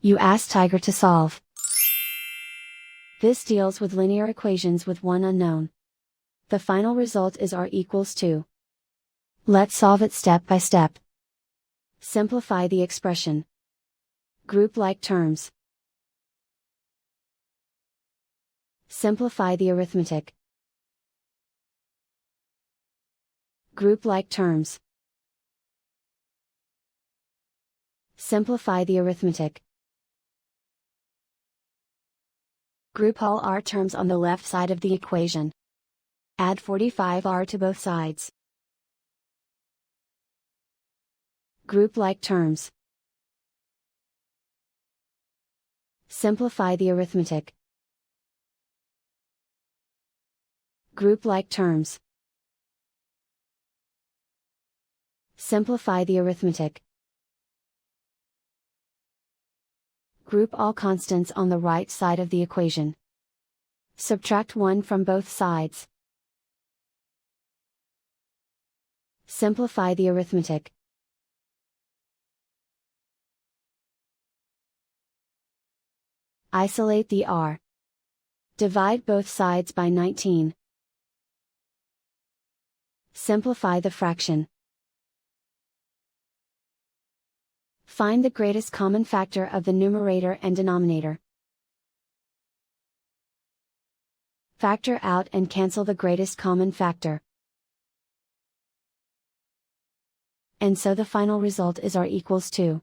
You ask Tiger to solve. This deals with linear equations with one unknown. The final result is r equals 2. Let's solve it step by step. Simplify the expression. Group like terms. Simplify the arithmetic. Group like terms. Simplify the arithmetic. Group all r terms on the left side of the equation. Add 45r to both sides. Group like terms. Simplify the arithmetic. Group like terms. Simplify the arithmetic. Group all constants on the right side of the equation. Subtract 1 from both sides. Simplify the arithmetic. Isolate the r. Divide both sides by 19. Simplify the fraction. Find the greatest common factor of the numerator and denominator. Factor out and cancel the greatest common factor. And so the final result is r equals 2.